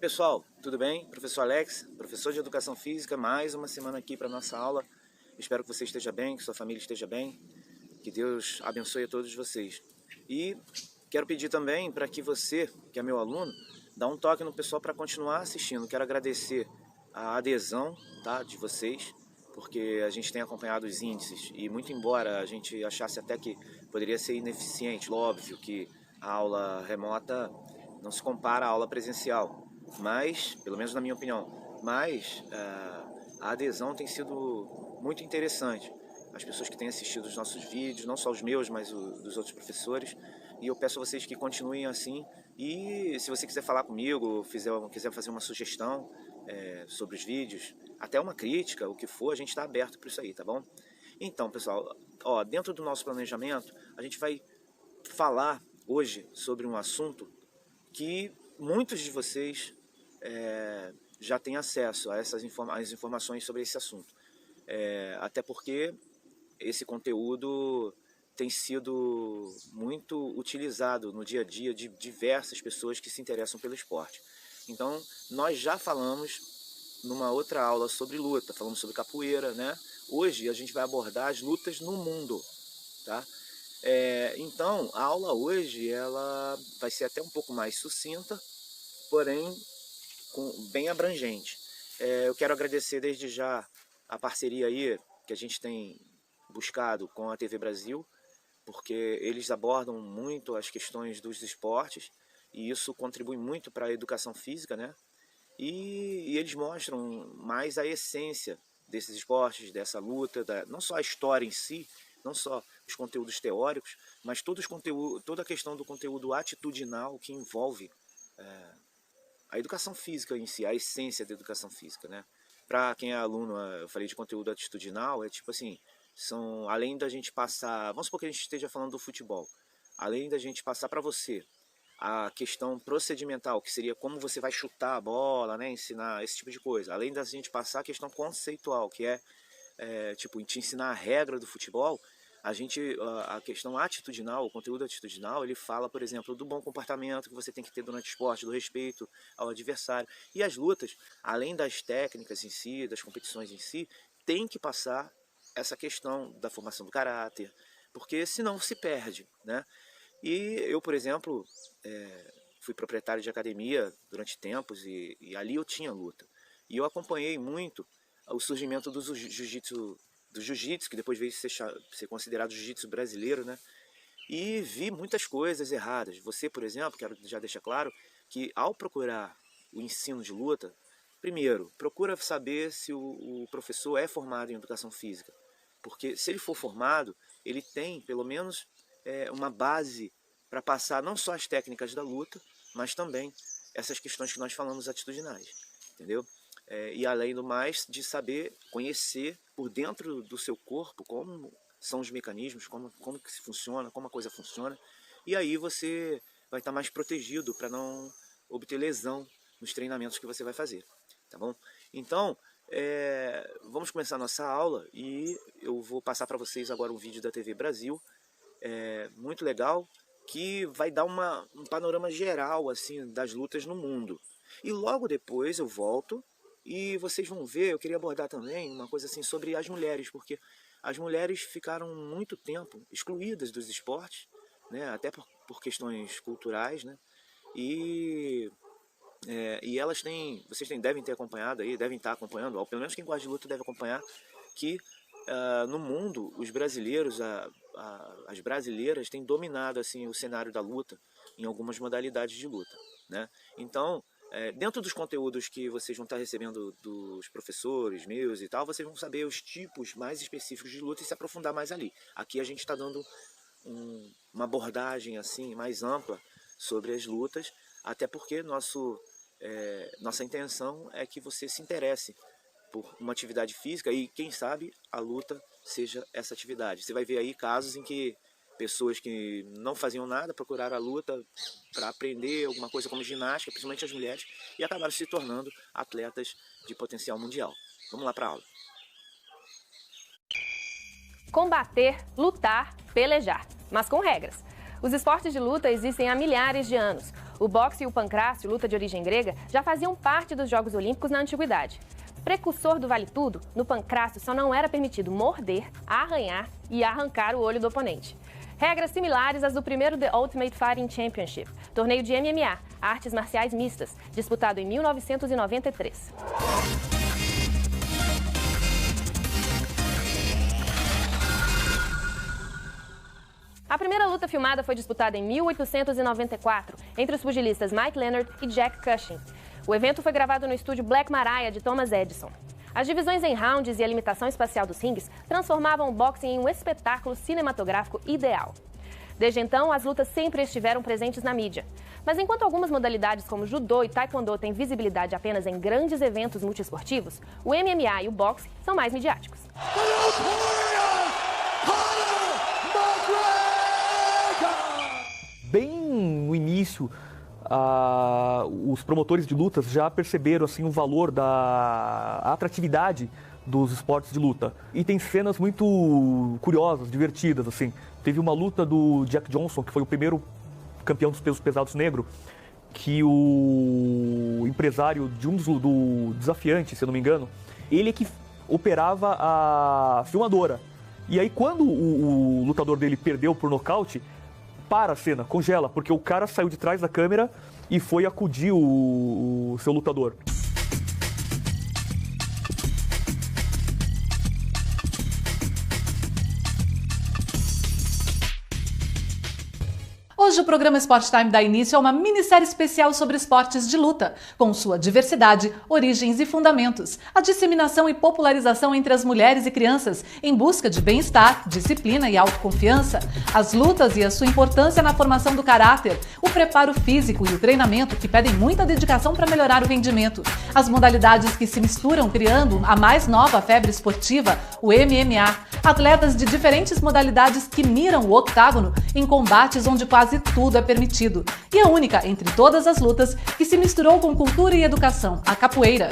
pessoal, tudo bem? Professor Alex, professor de Educação Física, mais uma semana aqui para a nossa aula. Espero que você esteja bem, que sua família esteja bem, que Deus abençoe a todos vocês. E quero pedir também para que você, que é meu aluno, dá um toque no pessoal para continuar assistindo. Quero agradecer a adesão, tá, de vocês, porque a gente tem acompanhado os índices e muito embora a gente achasse até que poderia ser ineficiente, óbvio que a aula remota não se compara à aula presencial, mas, pelo menos na minha opinião, a adesão tem sido muito interessante. As pessoas que têm assistido os nossos vídeos, não só os meus, mas dos outros professores, e eu peço a vocês que continuem assim. E se você quiser falar comigo, quiser fazer uma sugestão sobre os vídeos, até uma crítica, o que for, a gente está aberto para isso aí, tá bom? Então, pessoal, dentro do nosso planejamento, a gente vai falar hoje sobre um assunto que muitos de vocês já têm acesso a essas informações sobre esse assunto. Até porque esse conteúdo tem sido muito utilizado no dia a dia de diversas pessoas que se interessam pelo esporte. Então, nós já falamos numa outra aula sobre luta, falamos sobre capoeira, né? Hoje a gente vai abordar as lutas no mundo, tá? Então, a aula hoje ela vai ser até um pouco mais sucinta, porém bem abrangente. Eu quero agradecer desde já a parceria aí que a gente tem buscado com a TV Brasil, porque eles abordam muito as questões dos esportes e isso contribui muito para a educação física, né? E eles mostram mais a essência desses esportes, dessa luta, não só a história em si, não só os conteúdos teóricos, mas toda a questão do conteúdo atitudinal que envolve a educação física em si, a essência da educação física, né? Para quem é aluno, eu falei de conteúdo atitudinal, tipo assim, além da gente passar, vamos supor que a gente esteja falando do futebol, além da gente passar para você a questão procedimental, que seria como você vai chutar a bola, né, ensinar esse tipo de coisa, além da gente passar a questão conceitual, que tipo, te ensinar a regra do futebol, a questão atitudinal, o conteúdo atitudinal, ele fala, por exemplo, do bom comportamento que você tem que ter durante o esporte, do respeito ao adversário. E as lutas, além das técnicas em si, das competições em si, tem que passar essa questão da formação do caráter, porque senão se perde, né? E eu, por exemplo, fui proprietário de academia durante tempos e ali eu tinha luta. E eu acompanhei muito o surgimento do jiu-jitsu, que depois veio ser considerado jiu-jitsu brasileiro, né? E vi muitas coisas erradas. Você, por exemplo, quero já deixar claro que ao procurar o ensino de luta, primeiro, procura saber se o professor é formado em educação física. Porque se ele for formado, ele tem pelo menos uma base para passar não só as técnicas da luta, mas também essas questões que nós falamos atitudinais, entendeu? E além do mais, de saber conhecer por dentro do seu corpo como são os mecanismos, como que se funciona, como a coisa funciona, e aí você vai estar mais protegido para não obter lesão nos treinamentos que você vai fazer, tá bom? Então, vamos começar a nossa aula e eu vou passar para vocês agora um vídeo da TV Brasil, muito legal, que vai dar um panorama geral assim das lutas no mundo. E logo depois eu volto e vocês vão ver, eu queria abordar também uma coisa assim sobre as mulheres, porque as mulheres ficaram muito tempo excluídas dos esportes, né, até por questões culturais, né, e devem ter acompanhado aí, devem estar acompanhando, ou pelo menos quem gosta de luta deve acompanhar, que no mundo os brasileiros, as brasileiras têm dominado assim o cenário da luta em algumas modalidades de luta, né? Então, dentro dos conteúdos que vocês vão estar recebendo dos professores meus e tal, vocês vão saber os tipos mais específicos de luta e se aprofundar mais ali. Aqui a gente está dando uma abordagem assim mais ampla sobre as lutas, até porque nossa intenção é que você se interesse por uma atividade física e, quem sabe, a luta seja essa atividade. Você vai ver aí casos em que pessoas que não faziam nada procuraram a luta para aprender alguma coisa como ginástica, principalmente as mulheres, e acabaram se tornando atletas de potencial mundial. Vamos lá para a aula. Combater, lutar, pelejar, mas com regras. Os esportes de luta existem há milhares de anos. O boxe e o pancrácio, luta de origem grega, já faziam parte dos Jogos Olímpicos na antiguidade. Precursor do vale tudo, no pancrácio só não era permitido morder, arranhar e arrancar o olho do oponente. Regras similares às do primeiro The Ultimate Fighting Championship, torneio de MMA, artes marciais mistas, disputado em 1993. A primeira luta filmada foi disputada em 1894, entre os pugilistas Mike Leonard e Jack Cushing. O evento foi gravado no estúdio Black Maria de Thomas Edison. As divisões em rounds e a limitação espacial dos rings transformavam o boxe em um espetáculo cinematográfico ideal. Desde então, as lutas sempre estiveram presentes na mídia. Mas enquanto algumas modalidades como judô e taekwondo têm visibilidade apenas em grandes eventos multiesportivos, o MMA e o boxe são mais midiáticos. Bem no início, os promotores de lutas já perceberam assim, o valor da atratividade dos esportes de luta. E tem cenas muito curiosas, divertidas. Assim. Teve uma luta do Jack Johnson, que foi o primeiro campeão dos pesos pesados negro, que o empresário de do desafiante, se eu não me engano, ele é que operava a filmadora. E aí quando o lutador dele perdeu por nocaute, para a cena, congela, porque o cara saiu de trás da câmera e foi acudir o seu lutador. Hoje o programa Sport Time dá início a uma minissérie especial sobre esportes de luta, com sua diversidade, origens e fundamentos, a disseminação e popularização entre as mulheres e crianças em busca de bem-estar, disciplina e autoconfiança, as lutas e a sua importância na formação do caráter, o preparo físico e o treinamento que pedem muita dedicação para melhorar o rendimento, as modalidades que se misturam criando a mais nova febre esportiva, o MMA, atletas de diferentes modalidades que miram o octágono em combates onde quase tudo é permitido. E a única entre todas as lutas que se misturou com cultura e educação, a capoeira.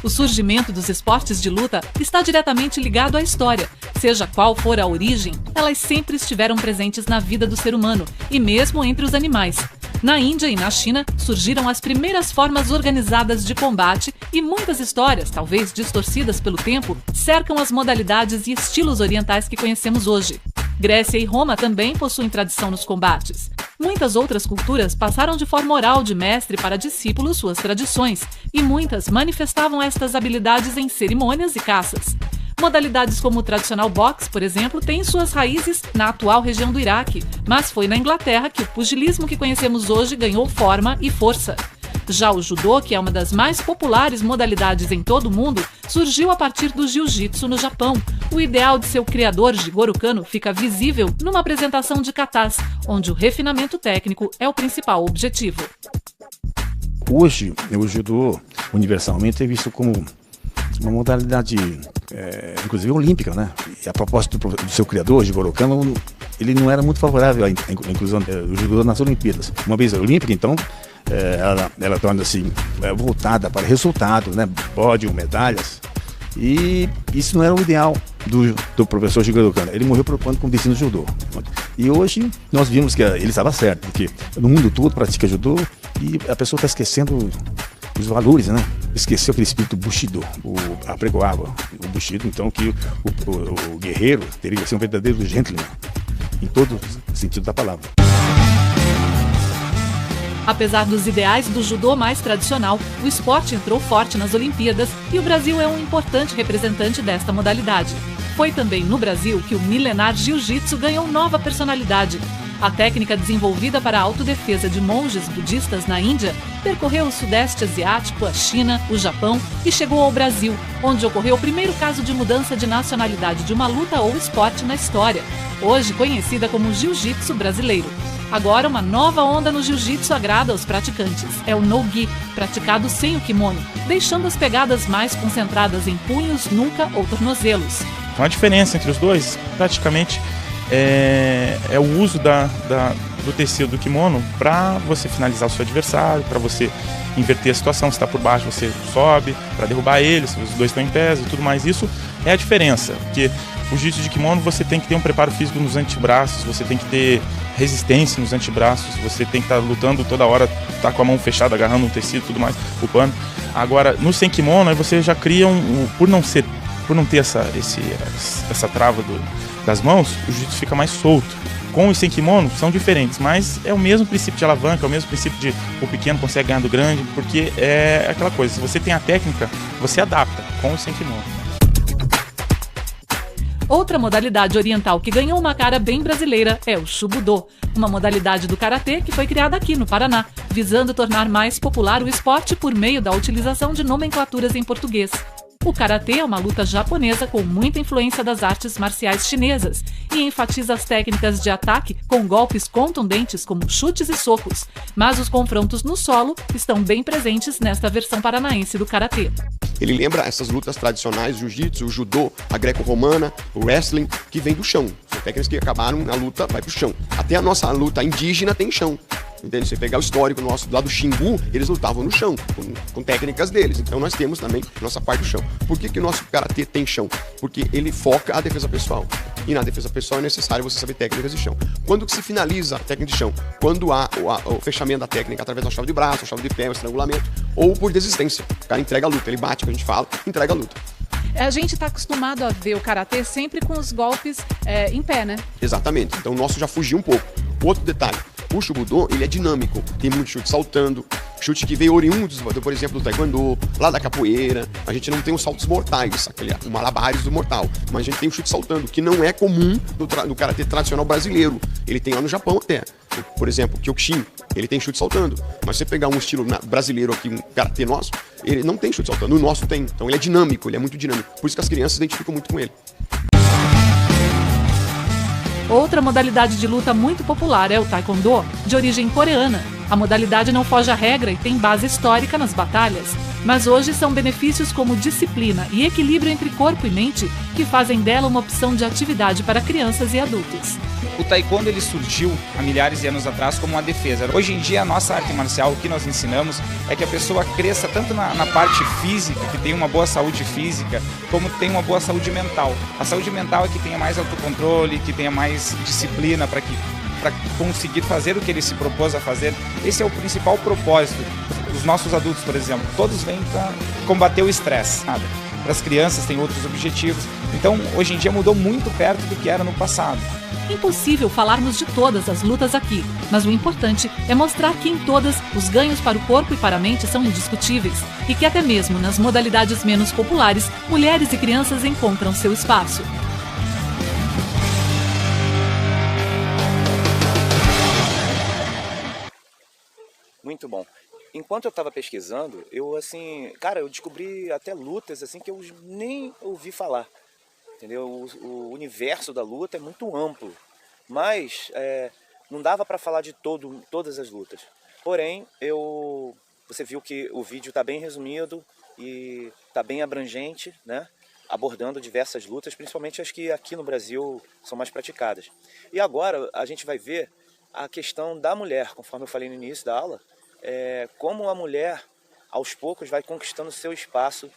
O surgimento dos esportes de luta está diretamente ligado à história. Seja qual for a origem, elas sempre estiveram presentes na vida do ser humano e mesmo entre os animais. Na Índia e na China surgiram as primeiras formas organizadas de combate e muitas histórias, talvez distorcidas pelo tempo, cercam as modalidades e estilos orientais que conhecemos hoje. Grécia e Roma também possuem tradição nos combates. Muitas outras culturas passaram de forma oral de mestre para discípulo suas tradições, e muitas manifestavam estas habilidades em cerimônias e caças. Modalidades como o tradicional boxe, por exemplo, têm suas raízes na atual região do Iraque, mas foi na Inglaterra que o pugilismo que conhecemos hoje ganhou forma e força. Já o judô, que é uma das mais populares modalidades em todo o mundo, surgiu a partir do jiu-jitsu no Japão. O ideal de seu criador, Jigoro Kano, fica visível numa apresentação de katas, onde o refinamento técnico é o principal objetivo. Hoje, o judô universalmente é visto como uma modalidade, inclusive olímpica, né? E a propósito do seu criador, Jigoro Kano, ele não era muito favorável à inclusão do judô nas Olimpíadas. Uma vez olímpica, então, ela torna-se voltada para resultados, né? Pódio, medalhas. E isso não era o ideal do professor Jigoro Kano. Ele morreu preocupando com o destino do judô. E hoje nós vimos que ele estava certo, porque no mundo todo pratica judô e a pessoa está esquecendo os valores, né? Esqueceu aquele espírito Bushido, a pregoava, o Bushido, então que o guerreiro teria que ser um verdadeiro gentleman, em todo o sentido da palavra. Apesar dos ideais do judô mais tradicional, o esporte entrou forte nas Olimpíadas e o Brasil é um importante representante desta modalidade. Foi também no Brasil que o milenar jiu-jitsu ganhou nova personalidade. A técnica desenvolvida para a autodefesa de monges budistas na Índia percorreu o Sudeste Asiático, a China, o Japão e chegou ao Brasil, onde ocorreu o primeiro caso de mudança de nacionalidade de uma luta ou esporte na história, hoje conhecida como jiu-jitsu brasileiro. Agora, uma nova onda no jiu-jitsu agrada aos praticantes. É o no-gi, praticado sem o kimono, deixando as pegadas mais concentradas em punhos, nuca ou tornozelos. Então, a diferença entre os dois, praticamente, é o uso do tecido do kimono para você finalizar o seu adversário, para você inverter a situação. Se está por baixo, você sobe para derrubar ele, se os dois estão em pé e tudo mais. Isso é a diferença, porque O jiu-jitsu de kimono você tem que ter um preparo físico nos antebraços, você tem que ter resistência nos antebraços, você tem que estar lutando toda hora, tá com a mão fechada, agarrando um tecido e tudo mais, o pano. Agora, no sem kimono, aí você já cria por não ter essa trava das mãos, o jiu-jitsu fica mais solto. Com e sem kimono são diferentes, mas é o mesmo princípio de alavanca, é o mesmo princípio de o pequeno consegue ganhar do grande, porque é aquela coisa, se você tem a técnica, você adapta com e sem kimono. Outra modalidade oriental que ganhou uma cara bem brasileira é o Shubudô, uma modalidade do karatê que foi criada aqui no Paraná, visando tornar mais popular o esporte por meio da utilização de nomenclaturas em português. O karatê é uma luta japonesa com muita influência das artes marciais chinesas e enfatiza as técnicas de ataque com golpes contundentes como chutes e socos, mas os confrontos no solo estão bem presentes nesta versão paranaense do karatê. Ele lembra essas lutas tradicionais, o jiu-jitsu, o judô, a greco-romana, o wrestling, que vem do chão. São técnicas que acabaram, a luta vai pro chão. Até a nossa luta indígena tem chão. Entende? Se você pegar o histórico nosso lá do Xingu, eles lutavam no chão, com técnicas deles. Então nós temos também nossa parte do chão. Por que o nosso karatê tem chão? Porque ele foca a defesa pessoal. E na defesa pessoal é necessário você saber técnicas de chão. Quando que se finaliza a técnica de chão? Quando há o fechamento da técnica através da chave de braço, chave de pé, o estrangulamento, ou por desistência. O cara entrega a luta, ele bate, que a gente fala, entrega a luta. A gente está acostumado a ver o karatê sempre com os golpes em pé, né? Exatamente. Então o nosso já fugiu um pouco. Outro detalhe. O Shubudô, ele é dinâmico, tem muito chute saltando, chute que veio oriundos, por exemplo, do taekwondo, lá da capoeira. A gente não tem os saltos mortais, o malabares do mortal, mas a gente tem o chute saltando, que não é comum no karatê tradicional brasileiro. Ele tem lá no Japão até. Por exemplo, o Kyokushin, ele tem chute saltando, mas se você pegar um estilo brasileiro aqui, um karatê nosso, ele não tem chute saltando, o nosso tem. Então ele é dinâmico, ele é muito dinâmico, por isso que as crianças se identificam muito com ele. Outra modalidade de luta muito popular é o Taekwondo, de origem coreana. A modalidade não foge à regra e tem base histórica nas batalhas. Mas hoje são benefícios como disciplina e equilíbrio entre corpo e mente que fazem dela uma opção de atividade para crianças e adultos. O Taekwondo ele surgiu há milhares de anos atrás como uma defesa. Hoje em dia a nossa arte marcial, o que nós ensinamos é que a pessoa cresça tanto na parte física, que tenha uma boa saúde física, como que tenha uma boa saúde mental. A saúde mental é que tenha mais autocontrole, que tenha mais disciplina para conseguir fazer o que ele se propôs a fazer. Esse é o principal propósito. Os nossos adultos, por exemplo, todos vêm para combater o estresse. Para as crianças tem outros objetivos. Então, hoje em dia mudou muito perto do que era no passado. Impossível falarmos de todas as lutas aqui, mas o importante é mostrar que em todas os ganhos para o corpo e para a mente são indiscutíveis e que até mesmo nas modalidades menos populares, mulheres e crianças encontram seu espaço. Muito bom. Enquanto eu estava pesquisando, eu descobri até lutas assim que eu nem ouvi falar. Entendeu? O universo da luta é muito amplo, mas não dava para falar de todas as lutas. Porém, você viu que o vídeo está bem resumido e está bem abrangente, né? Abordando diversas lutas, principalmente as que aqui no Brasil são mais praticadas. E agora a gente vai ver a questão da mulher, conforme eu falei no início da aula, como a mulher, aos poucos, vai conquistando seu espaço.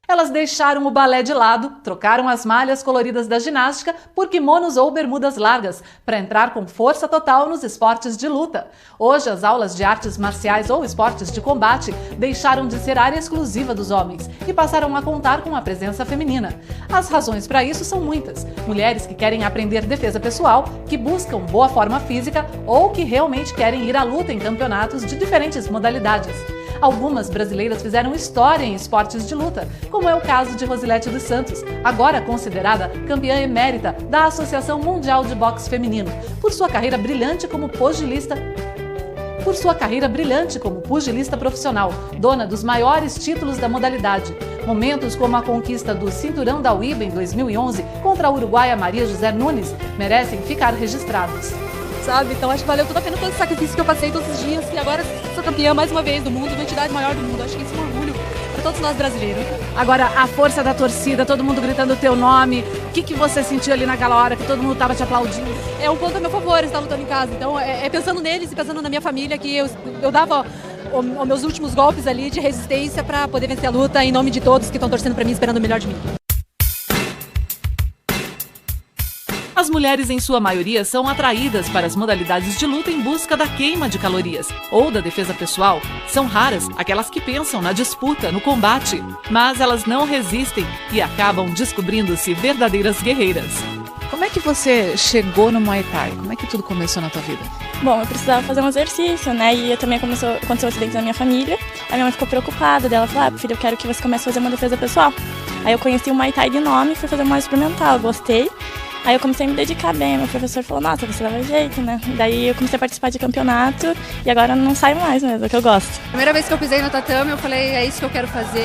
Elas deixaram o balé de lado, trocaram as malhas coloridas da ginástica por kimonos ou bermudas largas, para entrar com força total nos esportes de luta. Hoje, as aulas de artes marciais ou esportes de combate deixaram de ser área exclusiva dos homens e passaram a contar com a presença feminina. As razões para isso são muitas. Mulheres que querem aprender defesa pessoal, que buscam boa forma física ou que realmente querem ir à luta em campeonatos de diferentes modalidades. Algumas brasileiras fizeram história em esportes de luta, como é o caso de Rosilete dos Santos, agora considerada campeã emérita da Associação Mundial de Boxe Feminino, por sua carreira brilhante como pugilista profissional, dona dos maiores títulos da modalidade. Momentos como a conquista do cinturão da UIBA em 2011 contra a uruguaia Maria José Nunes merecem ficar registrados. Sabe? Então acho que valeu toda a pena todo esse sacrifício que eu passei todos os dias e agora sou campeã mais uma vez do mundo, uma entidade maior do mundo. Acho que isso é um orgulho para todos nós brasileiros. Agora, a força da torcida, todo mundo gritando o teu nome, o que você sentiu ali naquela hora que todo mundo estava te aplaudindo? É um ponto a meu favor estar lutando em casa, então é pensando neles e pensando na minha família que eu dava os meus últimos golpes ali de resistência para poder vencer a luta em nome de todos que estão torcendo para mim, esperando o melhor de mim. As mulheres, em sua maioria, são atraídas para as modalidades de luta em busca da queima de calorias ou da defesa pessoal. São raras aquelas que pensam na disputa, no combate, mas elas não resistem e acabam descobrindo-se verdadeiras guerreiras. Como é que você chegou no Muay Thai? Como é que tudo começou na tua vida? Bom, eu precisava fazer um exercício, né? E eu também aconteceu um acidente na minha família. A minha mãe ficou preocupada. Ela falou, filha, eu quero que você comece a fazer uma defesa pessoal. Aí eu conheci o Muay Thai de nome e fui fazer uma experimental. Gostei. Aí eu comecei a me dedicar bem. Meu professor falou, nossa, você leva jeito, né? Daí eu comecei a participar de campeonato e agora não saio mais mesmo, é o que eu gosto. Primeira vez que eu pisei no tatame, eu falei, é isso que eu quero fazer.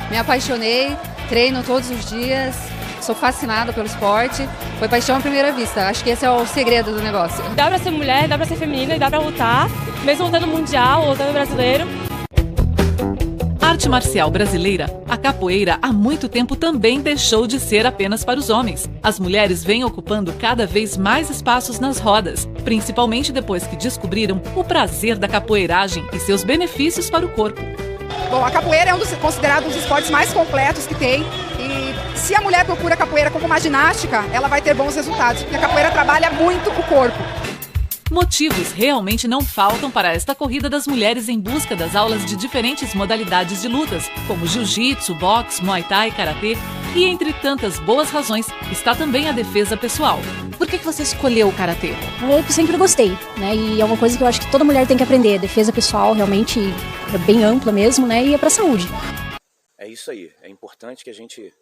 E me apaixonei, treino todos os dias. Sou fascinada pelo esporte, foi paixão à primeira vista, acho que esse é o segredo do negócio. Dá pra ser mulher, dá pra ser feminina e dá pra lutar, mesmo lutando mundial ou lutando brasileiro. Arte marcial brasileira, a capoeira há muito tempo também deixou de ser apenas para os homens. As mulheres vêm ocupando cada vez mais espaços nas rodas, principalmente depois que descobriram o prazer da capoeiragem e seus benefícios para o corpo. Bom, a capoeira é considerado um dos esportes mais completos que tem. E se a mulher procura a capoeira como uma ginástica, ela vai ter bons resultados, porque a capoeira trabalha muito o corpo. Motivos realmente não faltam para esta corrida das mulheres em busca das aulas de diferentes modalidades de lutas, como jiu-jitsu, boxe, muay thai, karatê. E entre tantas boas razões está também a defesa pessoal. Por que você escolheu o karatê? Eu sempre gostei, né? E é uma coisa que eu acho que toda mulher tem que aprender. Defesa pessoal realmente é bem ampla mesmo, né? E é pra saúde. É isso aí. É importante que a gente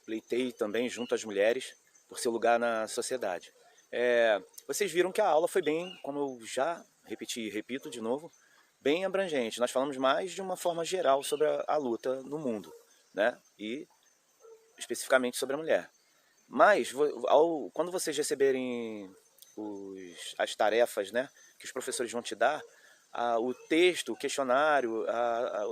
pleiteie também junto às mulheres por seu lugar na sociedade. Vocês viram que a aula foi bem, como eu já repeti e repito de novo, bem abrangente. Nós falamos mais de uma forma geral sobre a luta no mundo, né? E especificamente sobre a mulher. Mas, quando vocês receberem as tarefas, né, que os professores vão te dar, o texto, o questionário,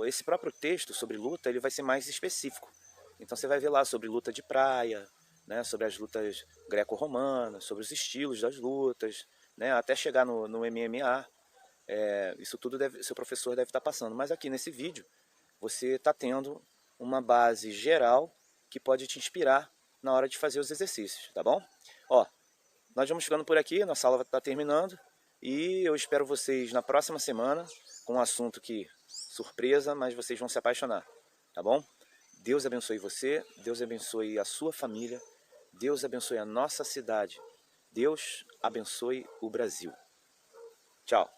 esse próprio texto sobre luta, ele vai ser mais específico. Então você vai ver lá sobre luta de praia, né, sobre as lutas greco-romanas, sobre os estilos das lutas, né, até chegar no MMA. Isso tudo seu professor deve estar passando. Mas aqui nesse vídeo, você está tendo uma base geral que pode te inspirar na hora de fazer os exercícios, tá bom? Ó, nós vamos ficando por aqui, nossa aula está terminando e eu espero vocês na próxima semana com um assunto que, surpresa, mas vocês vão se apaixonar, tá bom? Deus abençoe você, Deus abençoe a sua família, Deus abençoe a nossa cidade, Deus abençoe o Brasil. Tchau!